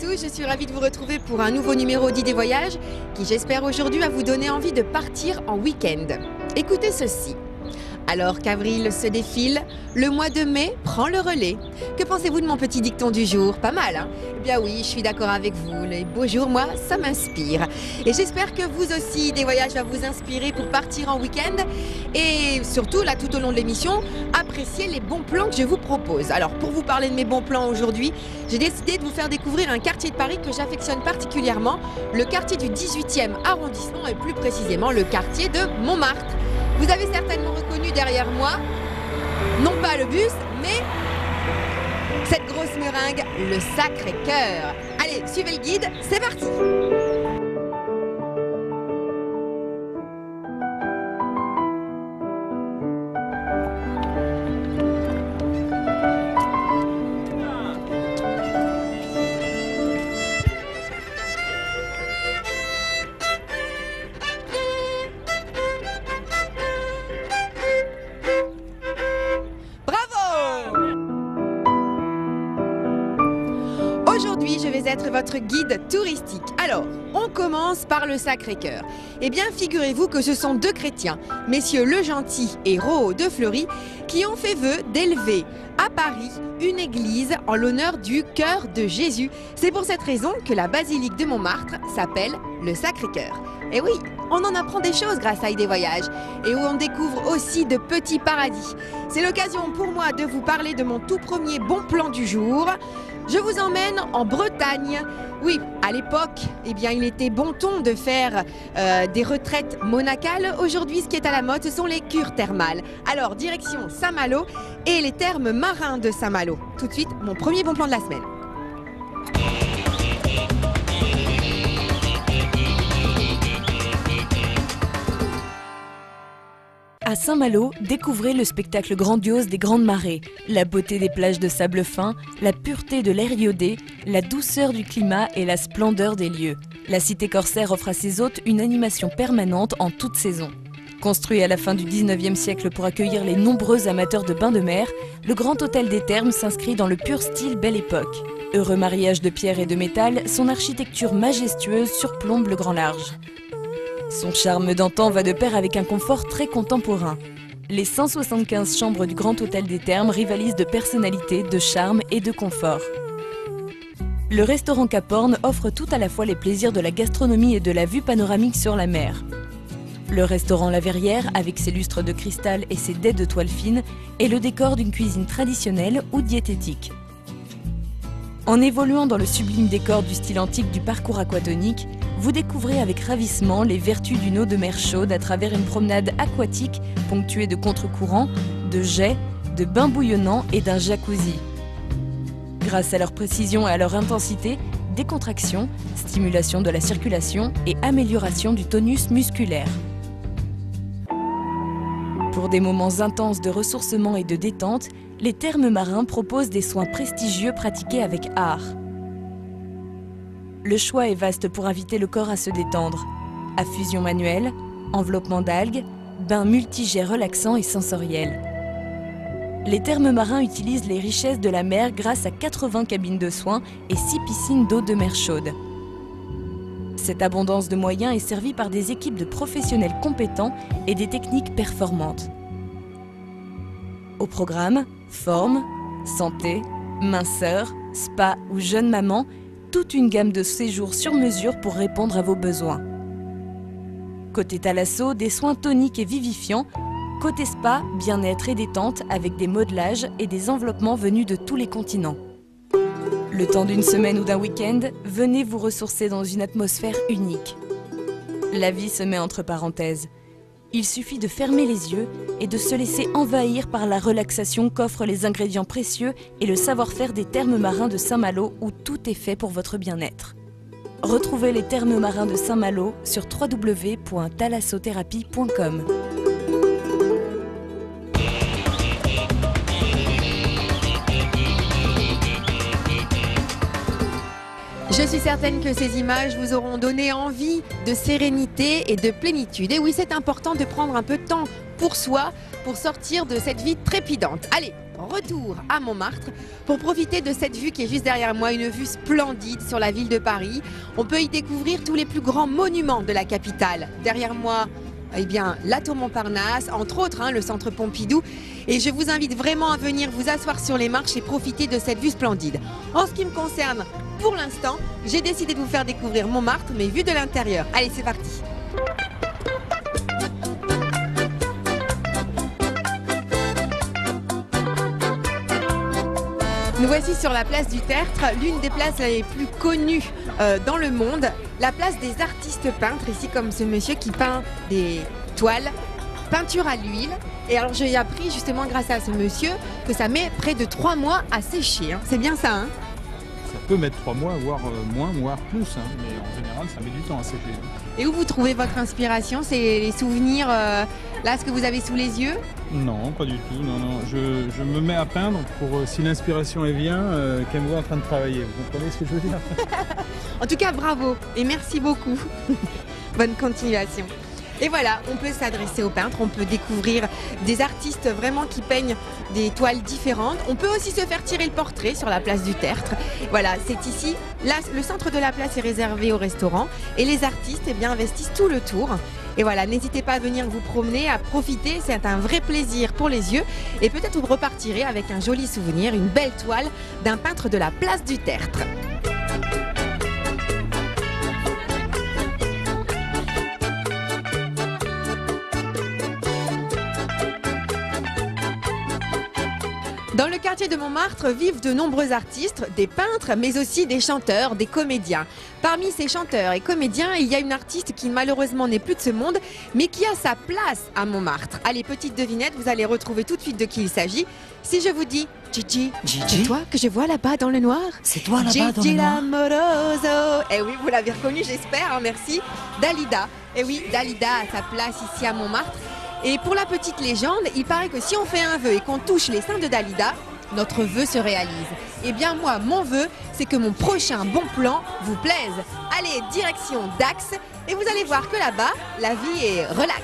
tous, je suis ravie de vous retrouver pour un nouveau numéro d'Idées Voyage qui, j'espère aujourd'hui, va vous donner envie de partir en week-end. Écoutez ceci. Alors qu'avril se défile, le mois de mai prend le relais. Que pensez-vous de mon petit dicton du jour? Pas mal, hein? Eh bien oui, je suis d'accord avec vous. Les beaux jours, moi, ça m'inspire. Et j'espère que vous aussi, Idées Voyage va vous inspirer pour partir en week-end. Et surtout, là, tout au long de l'émission, appréciez les bons plans que je vous propose. Alors, pour vous parler de mes bons plans aujourd'hui, j'ai décidé de vous faire découvrir un quartier de Paris que j'affectionne particulièrement, le quartier du 18e arrondissement et plus précisément le quartier de Montmartre. Vous avez certainement reconnu derrière moi, non pas le bus, mais cette grosse meringue, le Sacré-Cœur. Allez, suivez le guide, c'est parti! Aujourd'hui, je vais être votre guide touristique. Alors, on commence par le Sacré-Cœur. Eh bien, figurez-vous que ce sont deux chrétiens, messieurs Le Gentil et Rohaut de Fleury, qui ont fait vœu d'élever à Paris une église en l'honneur du cœur de Jésus. C'est pour cette raison que la basilique de Montmartre s'appelle le Sacré-Cœur. Et oui, on en apprend des choses grâce à Idées Voyage et où on découvre aussi de petits paradis. C'est l'occasion pour moi de vous parler de mon tout premier bon plan du jour. Je vous emmène en Bretagne. Oui, à l'époque, eh bien, il était bon ton de faire des retraites monacales. Aujourd'hui, ce qui est à la mode, ce sont les cures thermales. Alors, direction Saint-Malo et les thermes marins de Saint-Malo. Tout de suite, mon premier bon plan de la semaine. À Saint-Malo, découvrez le spectacle grandiose des grandes marées, la beauté des plages de sable fin, la pureté de l'air iodé, la douceur du climat et la splendeur des lieux. La cité corsaire offre à ses hôtes une animation permanente en toute saison. Construit à la fin du 19e siècle pour accueillir les nombreux amateurs de bains de mer, le Grand Hôtel des Thermes s'inscrit dans le pur style Belle Époque. Heureux mariage de pierre et de métal, son architecture majestueuse surplombe le grand large. Son charme d'antan va de pair avec un confort très contemporain. Les 175 chambres du Grand Hôtel des Thermes rivalisent de personnalité, de charme et de confort. Le restaurant Cap Horn offre tout à la fois les plaisirs de la gastronomie et de la vue panoramique sur la mer. Le restaurant La Verrière, avec ses lustres de cristal et ses dais de toile fine, est le décor d'une cuisine traditionnelle ou diététique. En évoluant dans le sublime décor du style antique du parcours aquatonique, vous découvrez avec ravissement les vertus d'une eau de mer chaude à travers une promenade aquatique ponctuée de contre-courants, de jets, de bains bouillonnants et d'un jacuzzi. Grâce à leur précision et à leur intensité, décontraction, stimulation de la circulation et amélioration du tonus musculaire. Pour des moments intenses de ressourcement et de détente, les thermes marins proposent des soins prestigieux pratiqués avec art. Le choix est vaste pour inviter le corps à se détendre. Affusion manuelle, enveloppement d'algues, bains multigets relaxants et sensoriels. Les thermes marins utilisent les richesses de la mer grâce à 80 cabines de soins et 6 piscines d'eau de mer chaude. Cette abondance de moyens est servie par des équipes de professionnels compétents et des techniques performantes. Au programme, forme, santé, minceur, spa ou jeune maman, toute une gamme de séjours sur mesure pour répondre à vos besoins. Côté thalasso, des soins toniques et vivifiants. Côté spa, bien-être et détente avec des modelages et des enveloppements venus de tous les continents. Le temps d'une semaine ou d'un week-end, venez vous ressourcer dans une atmosphère unique. La vie se met entre parenthèses. Il suffit de fermer les yeux et de se laisser envahir par la relaxation qu'offrent les ingrédients précieux et le savoir-faire des thermes marins de Saint-Malo où tout est fait pour votre bien-être. Retrouvez les thermes marins de Saint-Malo sur www.thalassothérapie.com. Je suis certaine que ces images vous auront donné envie de sérénité et de plénitude. Et oui, c'est important de prendre un peu de temps pour soi, pour sortir de cette vie trépidante. Allez, retour à Montmartre pour profiter de cette vue qui est juste derrière moi, une vue splendide sur la ville de Paris. On peut y découvrir tous les plus grands monuments de la capitale. Derrière moi, eh bien, la tour Montparnasse, entre autres, le centre Pompidou. Et je vous invite vraiment à venir vous asseoir sur les marches et profiter de cette vue splendide. En ce qui me concerne, pour l'instant, j'ai décidé de vous faire découvrir Montmartre, mais vue de l'intérieur. Allez, c'est parti! Nous voici sur la place du Tertre, l'une des places les plus connues dans le monde, la place des artistes peintres, ici comme ce monsieur qui peint des toiles, peinture à l'huile. Et alors j'ai appris justement grâce à ce monsieur que ça met près de 3 mois à sécher, c'est bien ça, hein? Ça peut mettre 3 mois, voire moins, voire plus, mais en général ça met du temps à sécher. Et où vous trouvez votre inspiration? C'est les souvenirs, là, ce que vous avez sous les yeux? Non, pas du tout, non. Je me mets à peindre pour, si l'inspiration elle vient, qu'elle me voit en train de travailler. Vous comprenez ce que je veux dire? En tout cas, bravo et merci beaucoup. Bonne continuation. Et voilà, on peut s'adresser aux peintres, on peut découvrir des artistes vraiment qui peignent des toiles différentes. On peut aussi se faire tirer le portrait sur la place du Tertre. Voilà, c'est ici. Là, le centre de la place est réservé aux restaurants et les artistes investissent tout le tour. Et voilà, n'hésitez pas à venir vous promener, à profiter, c'est un vrai plaisir pour les yeux. Et peut-être vous repartirez avec un joli souvenir, une belle toile d'un peintre de la place du Tertre. Dans le quartier de Montmartre vivent de nombreux artistes, des peintres, mais aussi des chanteurs, des comédiens. Parmi ces chanteurs et comédiens, il y a une artiste qui malheureusement n'est plus de ce monde, mais qui a sa place à Montmartre. Allez, petite devinette, vous allez retrouver tout de suite de qui il s'agit. Si je vous dis Gigi, c'est toi que je vois là-bas dans le noir? C'est toi là-bas dans le Gigi noir? Lamoroso. Eh oui, vous l'avez reconnu, j'espère, merci. Dalida. Eh oui, Dalida a sa place ici à Montmartre. Et pour la petite légende, il paraît que si on fait un vœu et qu'on touche les seins de Dalida, notre vœu se réalise. Eh bien moi, mon vœu, c'est que mon prochain bon plan vous plaise. Allez, direction Dax, et vous allez voir que là-bas, la vie est relax.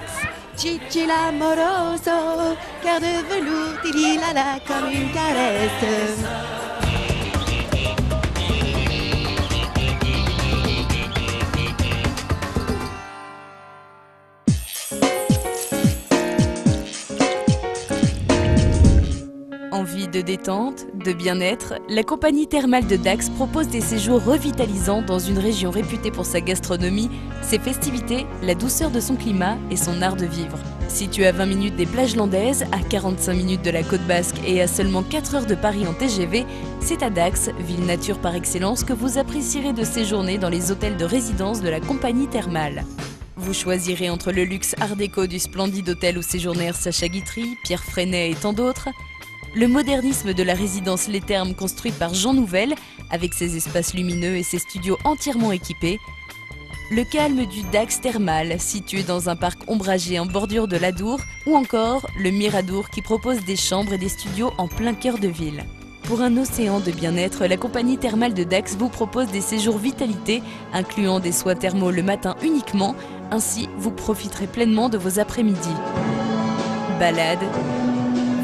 Gigi l'amoroso, cœur de velours, tililala comme une caresse. Envie de détente, de bien-être, la compagnie thermale de Dax propose des séjours revitalisants dans une région réputée pour sa gastronomie, ses festivités, la douceur de son climat et son art de vivre. Situé à 20 minutes des plages landaises, à 45 minutes de la côte basque et à seulement 4 heures de Paris en TGV, c'est à Dax, ville nature par excellence, que vous apprécierez de séjourner dans les hôtels de résidence de la compagnie thermale. Vous choisirez entre le luxe art déco du splendide hôtel où séjournèrent Sacha Guitry, Pierre Freinet et tant d'autres, le modernisme de la résidence Les Thermes construite par Jean Nouvel, avec ses espaces lumineux et ses studios entièrement équipés, le calme du Dax thermal, situé dans un parc ombragé en bordure de l'Adour, ou encore le Miradour qui propose des chambres et des studios en plein cœur de ville. Pour un océan de bien-être, la compagnie thermale de Dax vous propose des séjours vitalité, incluant des soins thermaux le matin uniquement, ainsi vous profiterez pleinement de vos après-midi. Balades,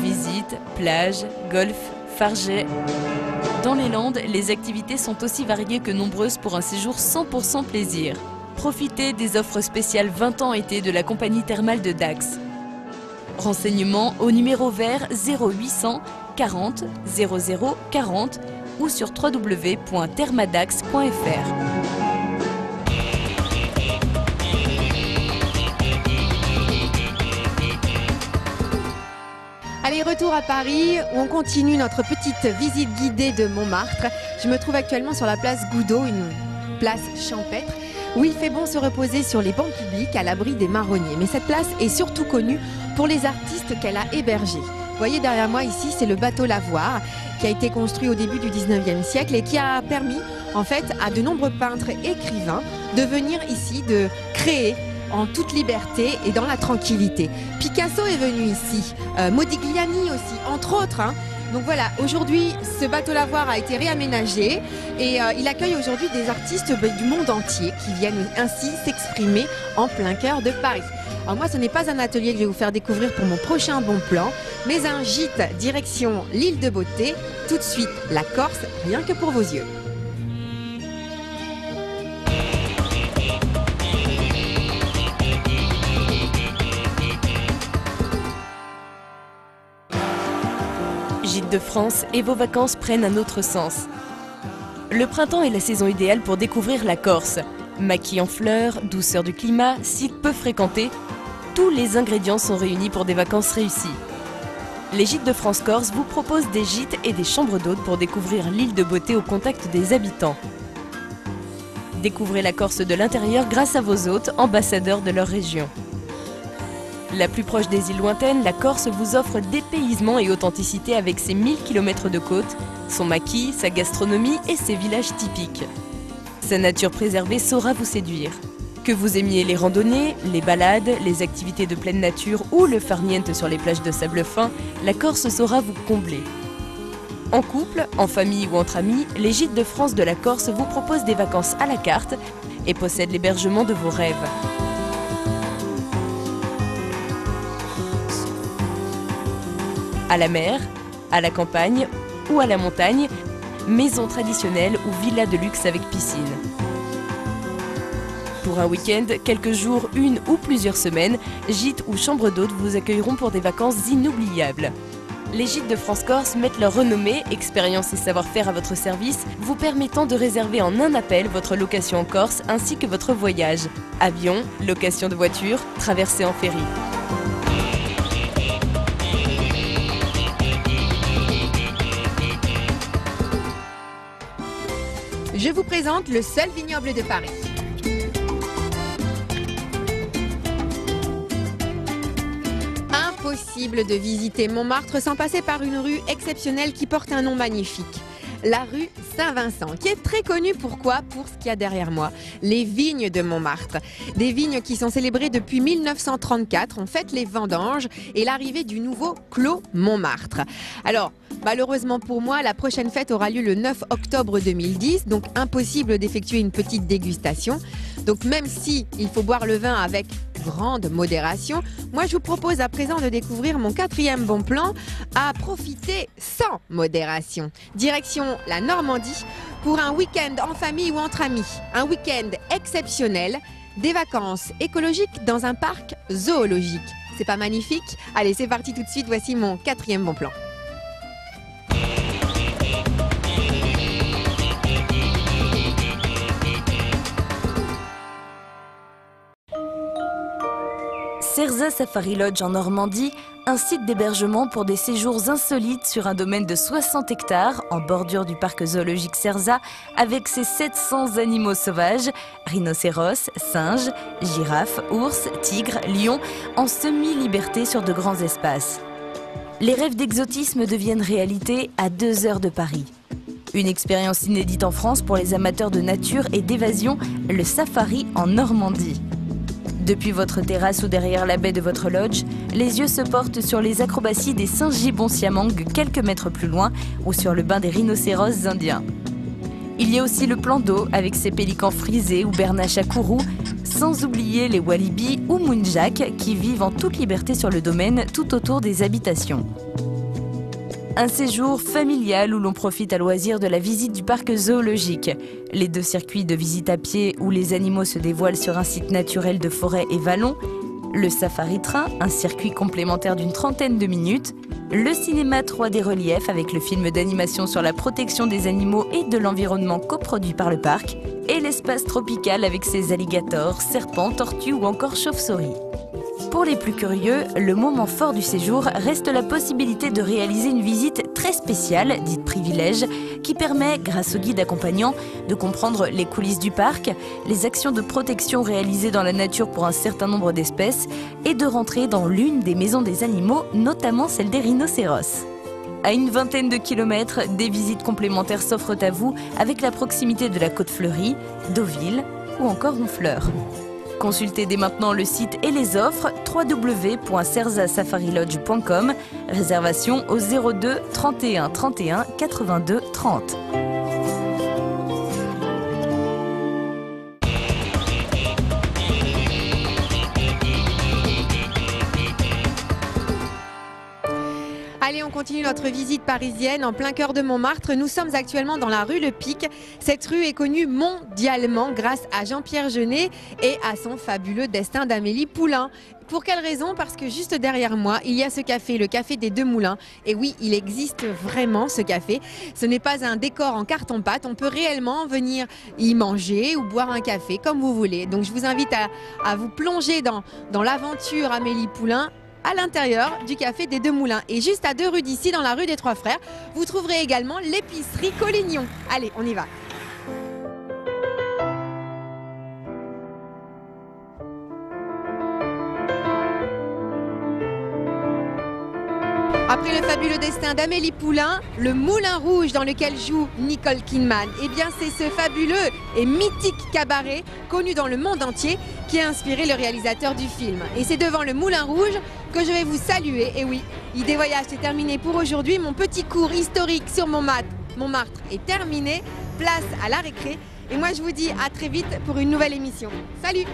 visites, plages, golf, farget. Dans les Landes, les activités sont aussi variées que nombreuses pour un séjour 100% plaisir. Profitez des offres spéciales 20 ans été de la compagnie thermale de Dax. Renseignements au numéro vert 0800 40 00 40 ou sur www.thermadax.fr. Allez, retour à Paris, où on continue notre petite visite guidée de Montmartre. Je me trouve actuellement sur la place Goudot, une place champêtre, où il fait bon se reposer sur les bancs publics à l'abri des marronniers. Mais cette place est surtout connue pour les artistes qu'elle a hébergés. Vous voyez derrière moi ici, c'est le bateau Lavoir, qui a été construit au début du 19e siècle et qui a permis en fait à de nombreux peintres et écrivains de venir ici, de créer en toute liberté et dans la tranquillité. Picasso est venu ici, Modigliani aussi, entre autres. Donc voilà, aujourd'hui, ce bateau Lavoir a été réaménagé et il accueille aujourd'hui des artistes du monde entier qui viennent ainsi s'exprimer en plein cœur de Paris. Alors moi, ce n'est pas un atelier que je vais vous faire découvrir pour mon prochain bon plan, mais un gîte direction l'île de Beauté. Tout de suite, la Corse, rien que pour vos yeux. Gîte de France et vos vacances prennent un autre sens. Le printemps est la saison idéale pour découvrir la Corse. Maquis en fleurs, douceur du climat, site peu fréquenté, tous les ingrédients sont réunis pour des vacances réussies. Les Gîtes de France Corse vous proposent des gîtes et des chambres d'hôtes pour découvrir l'île de Beauté au contact des habitants. Découvrez la Corse de l'intérieur grâce à vos hôtes, ambassadeurs de leur région. La plus proche des îles lointaines, la Corse vous offre dépaysement et authenticité avec ses 1000 km de côte, son maquis, sa gastronomie et ses villages typiques. Sa nature préservée saura vous séduire. Que vous aimiez les randonnées, les balades, les activités de pleine nature ou le farniente sur les plages de sable fin, la Corse saura vous combler. En couple, en famille ou entre amis, les Gîtes de France de la Corse vous proposent des vacances à la carte et possèdent l'hébergement de vos rêves. À la mer, à la campagne ou à la montagne, maison traditionnelle ou villa de luxe avec piscine. Pour un week-end, quelques jours, une ou plusieurs semaines, gîtes ou chambres d'hôtes vous accueilleront pour des vacances inoubliables. Les Gîtes de France Corse mettent leur renommée, expérience et savoir-faire à votre service, vous permettant de réserver en un appel votre location en Corse ainsi que votre voyage. Avion, location de voiture, traversée en ferry. Je vous présente le seul vignoble de Paris. Impossible de visiter Montmartre sans passer par une rue exceptionnelle qui porte un nom magnifique. La rue Saint-Vincent, qui est très connue pourquoi pour ce qu'il y a derrière moi, les vignes de Montmartre. Des vignes qui sont célébrées depuis 1934, on fête les vendanges et l'arrivée du nouveau Clos Montmartre. Alors, malheureusement pour moi, la prochaine fête aura lieu le 9 octobre 2010, donc impossible d'effectuer une petite dégustation. Donc même si il faut boire le vin avec grande modération, moi je vous propose à présent de découvrir mon 4e bon plan à profiter sans modération. Direction la Normandie pour un week-end en famille ou entre amis. Un week-end exceptionnel, des vacances écologiques dans un parc zoologique. C'est pas magnifique? Allez, c'est parti tout de suite, voici mon 4e bon plan. Cerza Safari Lodge en Normandie, un site d'hébergement pour des séjours insolites sur un domaine de 60 hectares en bordure du parc zoologique Cerza avec ses 700 animaux sauvages, rhinocéros, singes, girafes, ours, tigres, lions, en semi-liberté sur de grands espaces. Les rêves d'exotisme deviennent réalité à 2 heures de Paris. Une expérience inédite en France pour les amateurs de nature et d'évasion, le safari en Normandie. Depuis votre terrasse ou derrière la baie de votre lodge, les yeux se portent sur les acrobaties des singes gibbons-siamangs quelques mètres plus loin ou sur le bain des rhinocéros indiens. Il y a aussi le plan d'eau avec ses pélicans frisés ou bernaches à kourou, sans oublier les walibis ou mounjaks qui vivent en toute liberté sur le domaine tout autour des habitations. Un séjour familial où l'on profite à loisir de la visite du parc zoologique. Les 2 circuits de visite à pied où les animaux se dévoilent sur un site naturel de forêt et vallons. Le safari train, un circuit complémentaire d'une 30aine de minutes. Le cinéma 3D relief avec le film d'animation sur la protection des animaux et de l'environnement coproduit par le parc. Et l'espace tropical avec ses alligators, serpents, tortues ou encore chauves-souris. Pour les plus curieux, le moment fort du séjour reste la possibilité de réaliser une visite très spéciale, dite privilège, qui permet, grâce au guide accompagnant, de comprendre les coulisses du parc, les actions de protection réalisées dans la nature pour un certain nombre d'espèces et de rentrer dans l'une des maisons des animaux, notamment celle des rhinocéros. À une 20aine de kilomètres, des visites complémentaires s'offrent à vous avec la proximité de la Côte Fleurie, Deauville ou encore Honfleur. Consultez dès maintenant le site et les offres www.cerzasafarilodge.com. Réservation au 02 31 31 82 30. Allez, on continue notre visite parisienne en plein cœur de Montmartre. Nous sommes actuellement dans la rue Le Pic. Cette rue est connue mondialement grâce à Jean-Pierre Jeunet et à son fabuleux destin d'Amélie Poulain. Pour quelle raison? Parce que juste derrière moi, il y a ce café, le café des Deux Moulins. Et oui, il existe vraiment ce café. Ce n'est pas un décor en carton-pâte. On peut réellement venir y manger ou boire un café comme vous voulez. Donc je vous invite à vous plonger dans l'aventure Amélie Poulain à l'intérieur du café des Deux Moulins. Et juste à 2 rues d'ici, dans la rue des Trois Frères, vous trouverez également l'épicerie Collignon. Allez, on y va. Après le fabuleux destin d'Amélie Poulain, le Moulin Rouge dans lequel joue Nicole Kidman, eh bien c'est ce fabuleux et mythique cabaret connu dans le monde entier qui a inspiré le réalisateur du film. Et c'est devant le Moulin Rouge que je vais vous saluer. Et oui, Idées Voyage c'est terminé pour aujourd'hui. Mon petit cours historique sur Montmartre est terminé. Place à la récré. Et moi je vous dis à très vite pour une nouvelle émission. Salut!